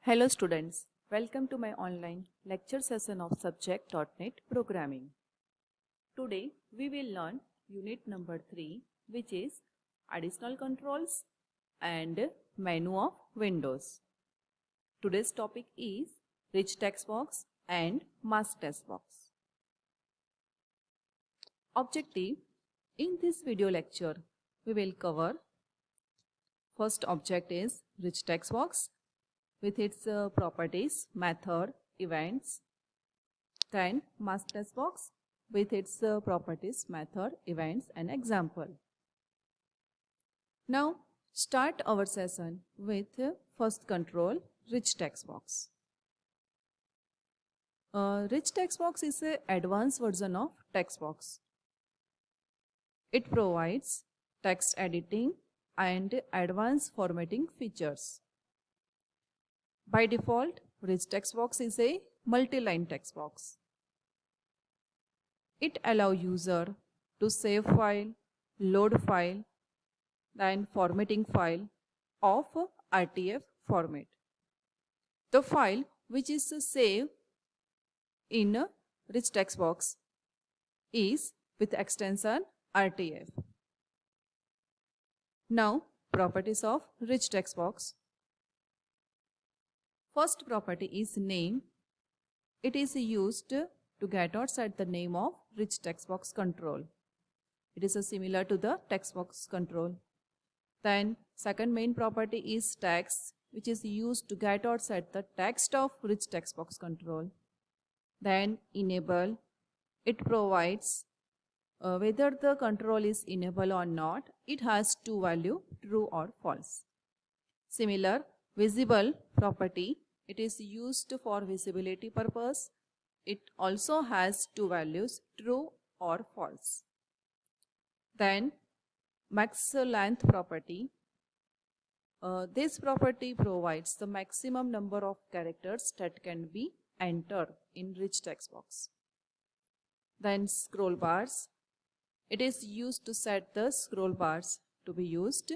Hello students, welcome to my online lecture session of subject.NET Programming. Today we will learn unit number 3, which is additional controls and menu of Windows. Today's topic is rich text box and mask text box. Objective: in this video lecture we will cover first object is rich text box with its properties, method, events. Then mask text box with its properties, method, events and example. Now start our session with first control, rich text box. Rich text box is an advanced version of text box. It provides text editing and advanced formatting features. By default, rich text box is a multi-line text box. It allows user to save file, load file, then formatting file of RTF format. The file which is saved in a rich text box is with extension RTF. Now, properties of rich text box. First property is name. It is used to get outside the name of rich text box control. It is similar to the text box control. Then second main property is text, which is used to get outside the text of rich text box control. Then enable. It provides whether the control is enabled or not. It has two values, true or false. Similar, visible property. It is used for visibility purpose. It also has two values, true or false. Then max length property. This property provides the maximum number of characters that can be entered in rich text box. Then scroll bars. It is used to set the scroll bars to be used.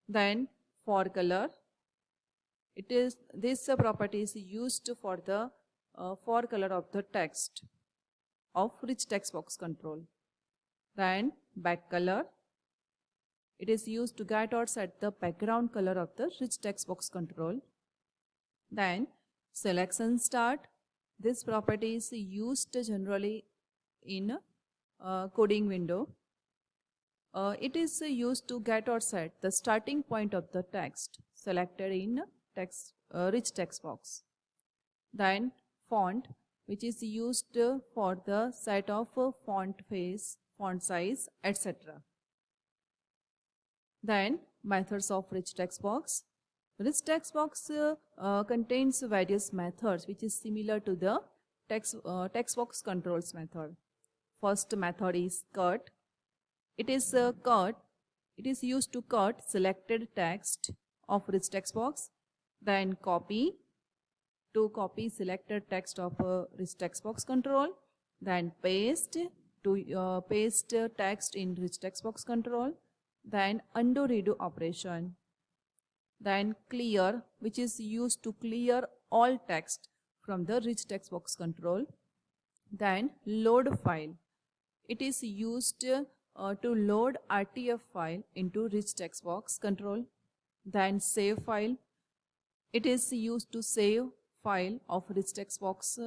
Then for color. This property is used for the for color of the text of rich text box control. Then back color. It is used to get outside the background color of the rich text box control. Then selection start. This property is used generally in coding window. It is used to get outside the starting point of the text selected in rich text box. Then font, which is used for the set of font face, font size, etc. Then methods of rich text box. Rich text box contains various methods which is similar to the text box controls method. First method is cut. It is used to cut selected text of rich text box. Then copy, to copy selected text of rich text box control. Then paste, to paste text in rich text box control. Then undo redo operation. Then clear, which is used to clear all text from the rich text box control. Then load file. It is used to load RTF file into rich text box control. Then save file. It is used to save file of rich text box.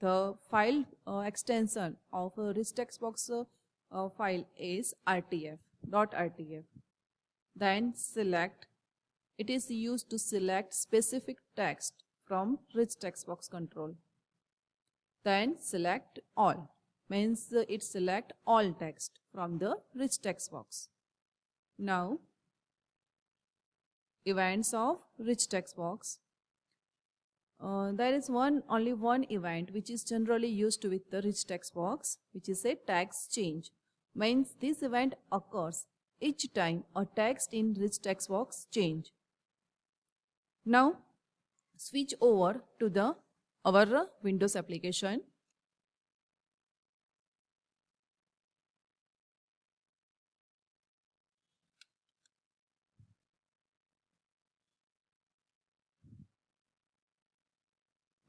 The file extension of rich text box file is .rtf. Then select. It is used to select specific text from rich text box control. Then select all, means it select all text from the rich text box. Now events of rich text box. There is only one event which is generally used with the rich text box, which is a text change. Means this event occurs each time a text in rich text box change. Now switch over to our Windows application.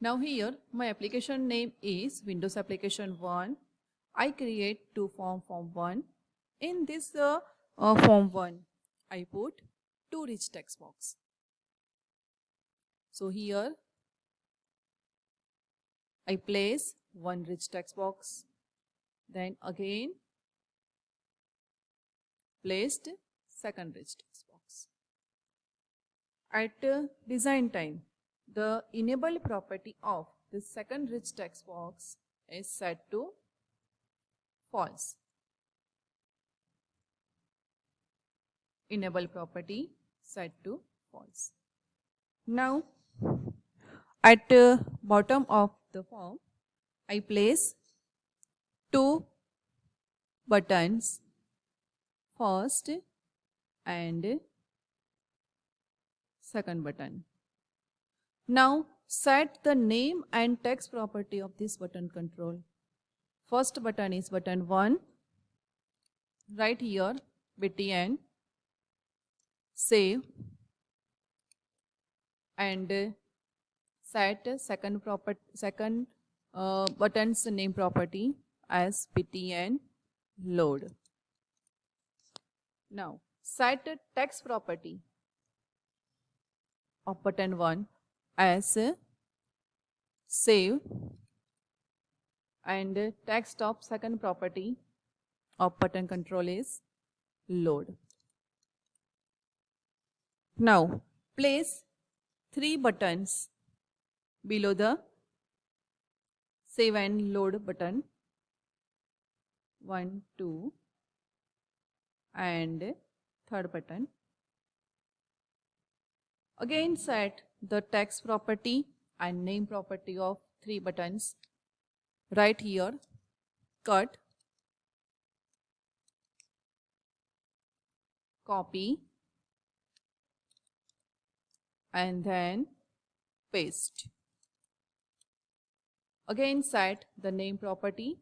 Now here my application name is Windows Application 1. I create two form 1. In this form 1, I put two rich text box. So here I place one rich text box. Then again placed second rich text box. At design time, the enable property of the second rich text box is set to false. Enable property set to false. Now, at bottom of the form, I place two buttons, first and second button. Now set the name and text property of this button control. First button is button 1. Right here btn save and set second button's name property as btn load. Now set text property of button 1 as save and text of second property of button control is load. Now place three buttons below the save and load button, 1, 2 and third button. Again set the text property and name property of three buttons. Right here cut, copy and then paste. Again set the name property.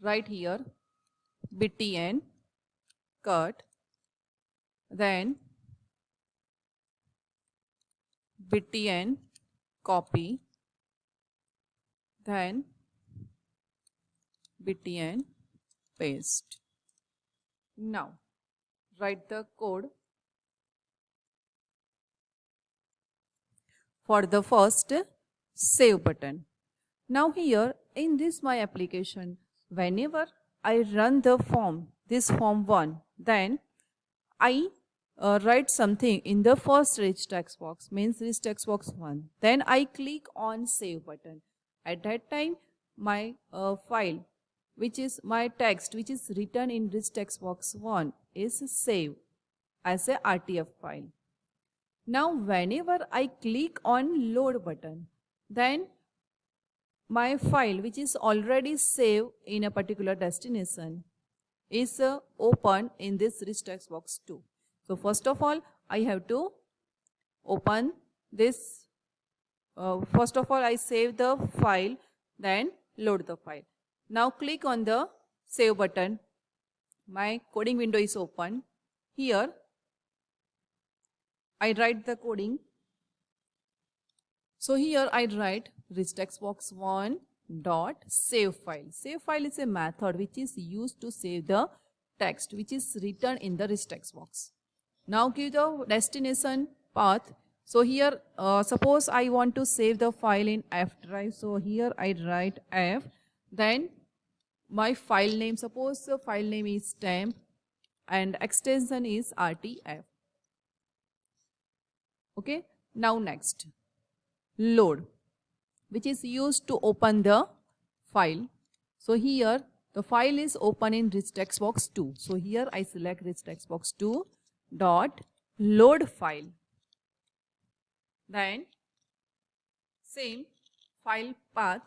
Right here btn cut, then btn copy, then btn paste. Now write the code for the first save button. Now here in this my application, whenever I run the form, this form 1, then I write something in the first rich text box, means rich text box 1. Then I click on save button. At that time my file, which is my text, which is written in rich text box 1 is saved as a RTF file. Now whenever I click on load button, then my file, which is already saved in a particular destination, is open in this rich text box 2. So first of all, I have to open this. First of all, I save the file, then load the file. Now click on the save button. My coding window is open. Here, I write the coding. So here I write rich text box 1 dot save file. Save file is a method which is used to save the text which is written in the rich text box. Now give the destination path. So here suppose I want to save the file in F drive. So here I write F, then my file name, suppose the file name is temp and extension is RTF. Okay, now next load, which is used to open the file. So here the file is open in rich text box 2. So here I select rich text box 2 dot load file. Then same file path.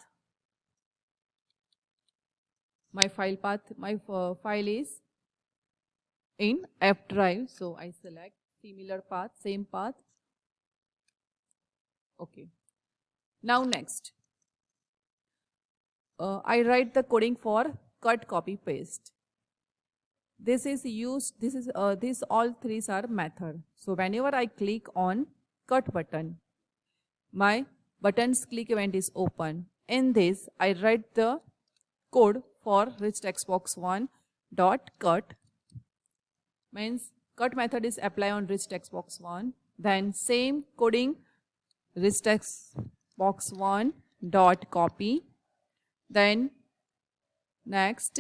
My file path, my file is in F drive. So I select similar path, same path. Okay. Now next, I write the coding for cut, copy, paste. This is used, these all three are method. So whenever I click on cut button, my button's click event is open. In this, I write the code for rich text box 1 dot cut, means cut method is apply on rich text box 1. Then same coding rich text box 1 dot copy. Then next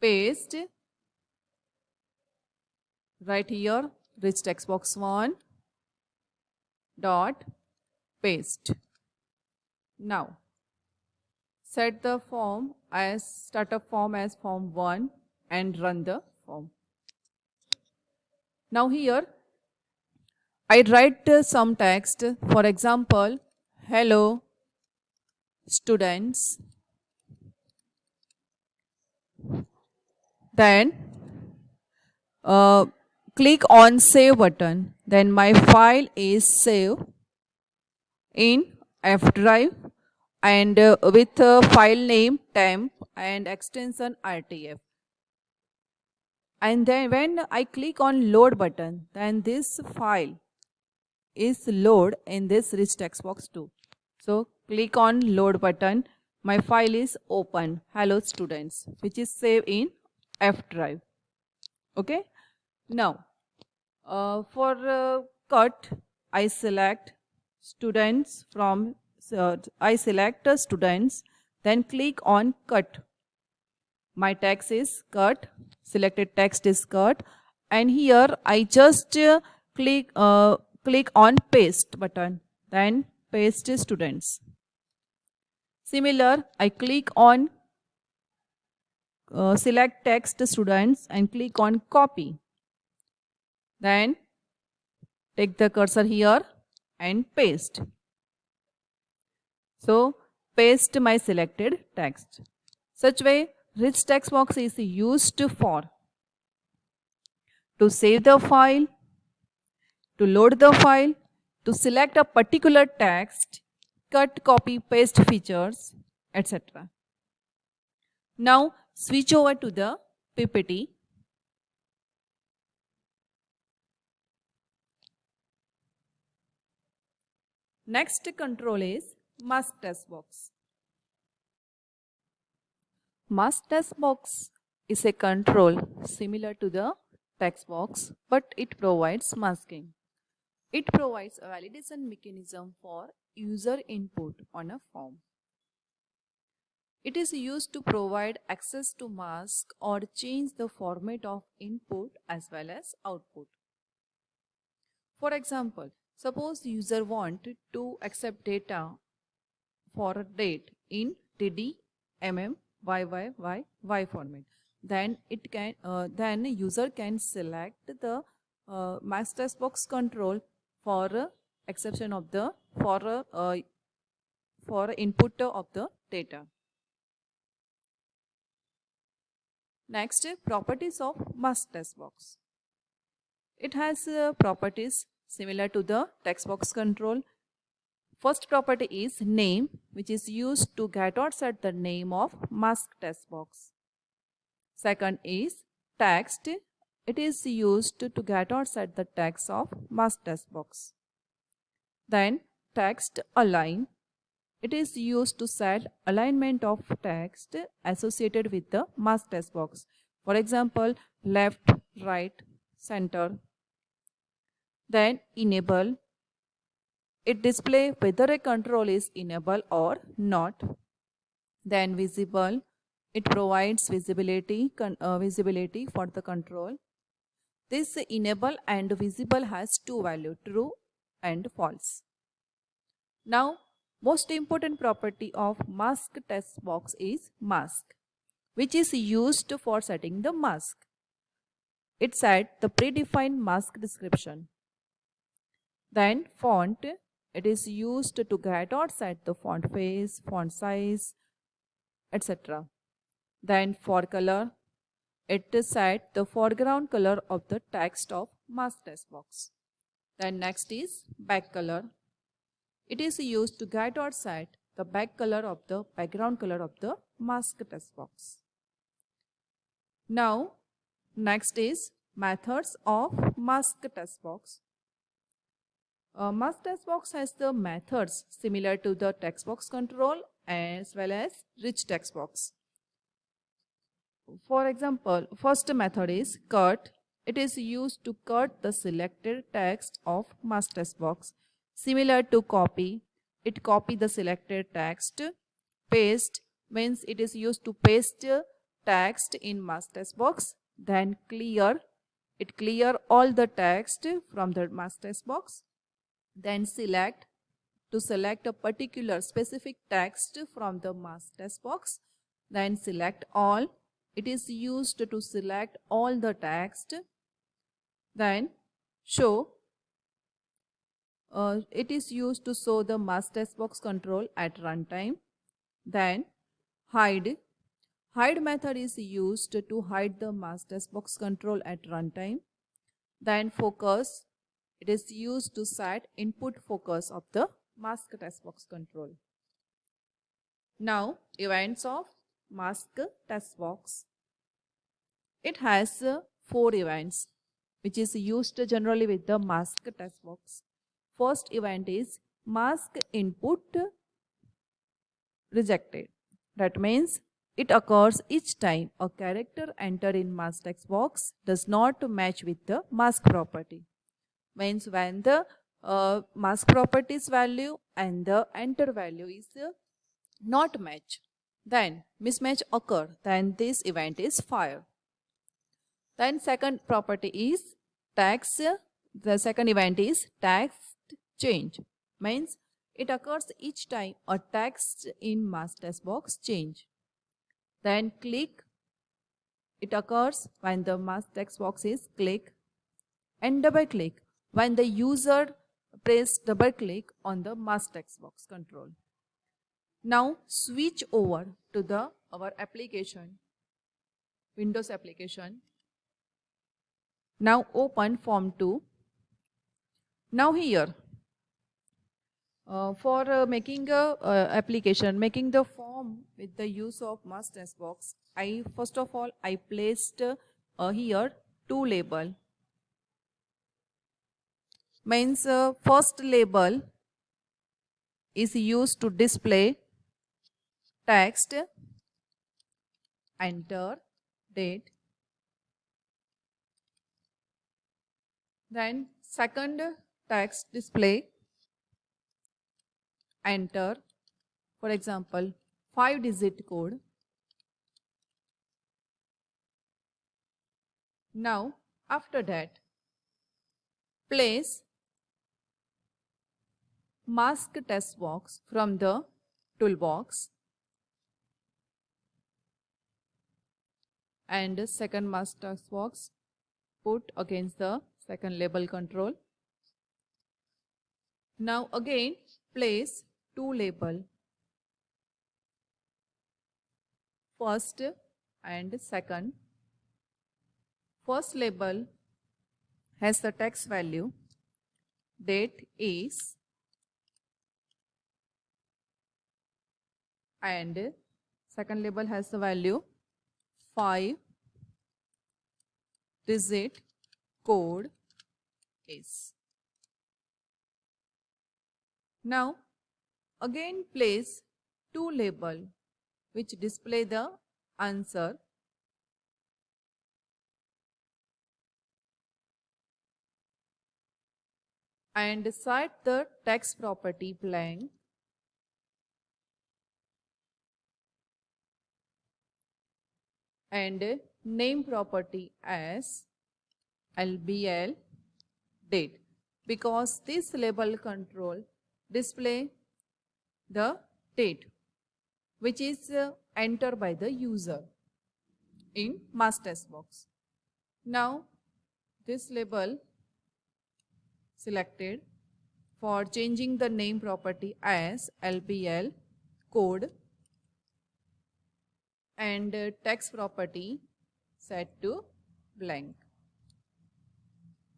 paste right here rich text box 1 dot paste. Now set the form as startup form as form 1 and run the form. Now here I write some text, for example, hello students. Then click on save button. Then my file is saved in F drive and with file name temp and extension RTF. And then when I click on load button, then this file is load in this rich text box too. So click on load button. My file is open, hello students, which is saved in F drive. Okay. Now for cut, I select students from I select students, then click on cut. My text is cut, selected text is cut, and here I just click on paste button, then paste students. Similar, I click on select text students and click on copy. Then take the cursor here and paste. So paste my selected text. Such way rich text box is used for to save the file, to load the file, to select a particular text, cut, copy, paste features, etc. Now switch over to the PPT. Next control is mask text box. Mask text box is a control similar to the text box, but it provides masking. It provides a validation mechanism for user input on a form. It is used to provide access to mask or change the format of input as well as output. For example, suppose user wanted to accept data for a date in TD, MM, YYYY format. Then it can then user can select the mask text box control for exception of the for input of the data. Next, properties of mask text box. It has properties similar to the text box control. First property is name, which is used to get or set the name of mask text box. Second is text. It is used to get or set the text of mask text box. Then text align. It is used to set alignment of text associated with the mask text box. For example, left, right, center. Then enable. It displays whether a control is enabled or not. Then visible. It provides visibility for the control. This enable and visible has two values, true and false. Now, most important property of mask text box is mask, which is used for setting the mask. It sets the predefined mask description. Then font. It is used to get or set the font face, font size, etc. Then for color. It sets the foreground color of the text of mask text box. Then next is back color. It is used to get or set the back color of the background color of the mask text box. Now, next is methods of mask text box. Mask text box has the methods similar to the text box control as well as rich text box. For example, first method is cut. It is used to cut the selected text of mask text box. Similar to copy, it copy the selected text. Paste means it is used to paste text in mask text box. Then clear, it clear all the text from the mask text box. Then select, to select a particular specific text from the mask text box. Then select all, it is used to select all the text. Then show, it is used to show the mask text box control at runtime. Then hide, hide method is used to hide the mask text box control at runtime. Then focus, it is used to set input focus of the mask text box control. Now events of mask text box. It has 4 events which is used generally with the mask text box. First event is mask input rejected. That means it occurs each time a character entered in mask text box does not match with the mask property. Means when the mask properties value and the enter value is not match, then mismatch occur, then this event is fire. Then second property is text, the second event is text change. Means it occurs each time a text in mask text box change. Then click, it occurs when the mask text box is click. And double click, when the user press double click on the mask text box control. Now switch over to the our application, Windows application. Now open Form 2. Now here for making a application, making the form with the use of mask text box, first of all I placed here 2 label. Means first label is used to display text, enter, date. Then second text display, enter, for example 5-digit code. Now after that place mask text box from the toolbox and second mask text box put against the second label control. Now again place 2 label, first and second. First label has the text value, date is, and second label has the value 5-digit code is. Now again place 2 label which display the answer, and set the text property blank and name property as LBL date, because this label control display the date which is entered by the user in mask text box. Now this label selected. For changing the name property as LBL code and text property set to blank.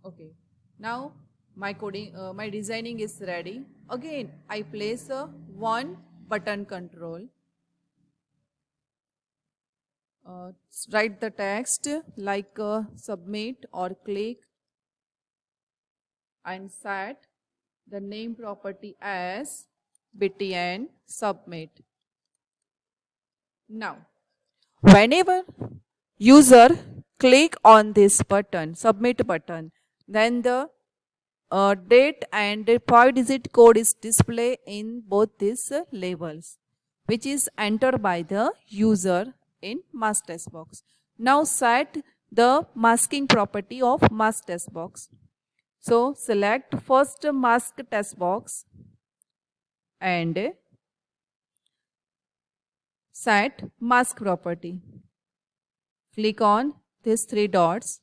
Okay, now my coding, my designing is ready. Again I place a 1 button control. Write the text like submit or click and set the name property as btn submit. Now, whenever user click on this button, submit button, then the date and the 5-digit code is displayed in both these labels, which is entered by the user in mask text box. Now set the masking property of mask text box. So select first mask text box and set mask property. Click on these 3 dots.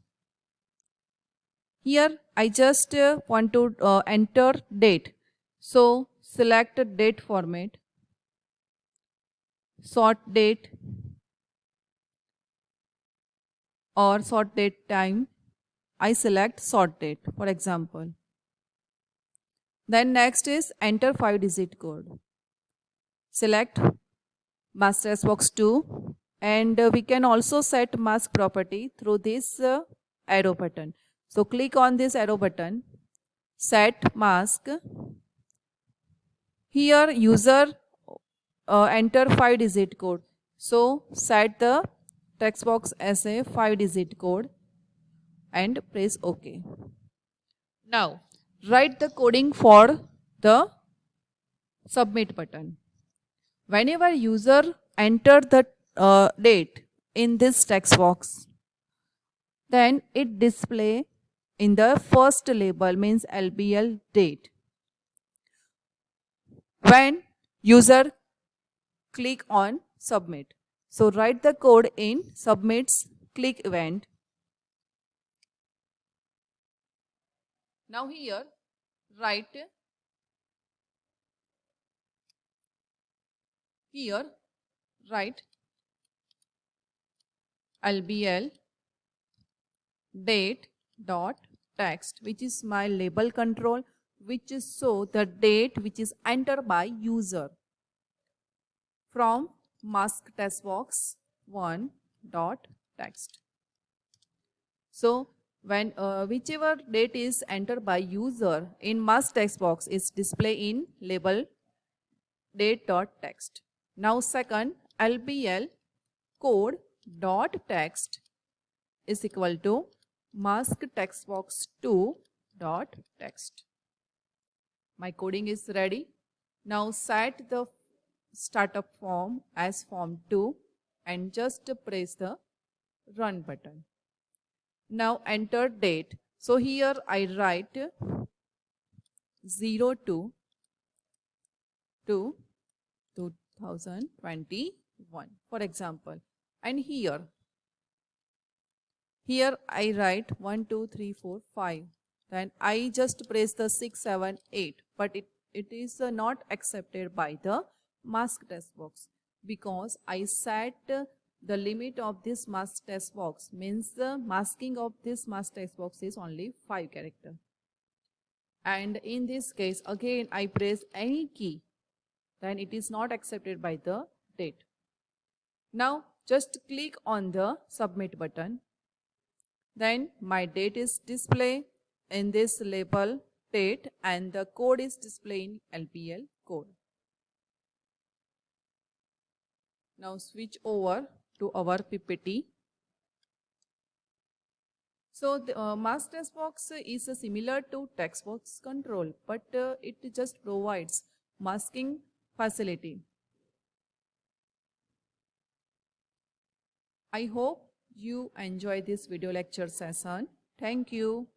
Here I just want to enter date. So select date format, sort date or sort date time. I select sort date for example. Then next is enter 5-digit code. Select mask text box 2 and we can also set mask property through this arrow button. So click on this arrow button, set mask. Here user enter 5-digit code. So set the text box as a 5-digit code and press OK. Now write the coding for the submit button. Whenever user enter the date in this text box, then it display in the first label, means LBL date. When user click on submit, so write the code in submits click event. Now here write LBL date dot text, which is my label control, which is so the date which is entered by user from mask text box 1 dot text. So when whichever date is entered by user in mask text box is displayed in label date dot text. Now second, LBL code dot text is equal to mask text box 2 dot text. My coding is ready. Now set the startup form as form 2 and just press the run button. Now enter date. So here I write 02 to 2021 for example, and here I write 1 2 3 4 5, then I just press the 6 7 8, but it is not accepted by the mask text box because I set the limit of this mask text box, means the masking of this mask text box is only 5 characters. And in this case again I press any key, then it is not accepted by the date. Now just click on the submit button. Then my date is displayed in this label date and the code is displayed in LBL code. Now switch over to our PPT. So the mask text box is similar to text box control, but it just provides masking facility. I hope you enjoy this video lecture session. Thank you.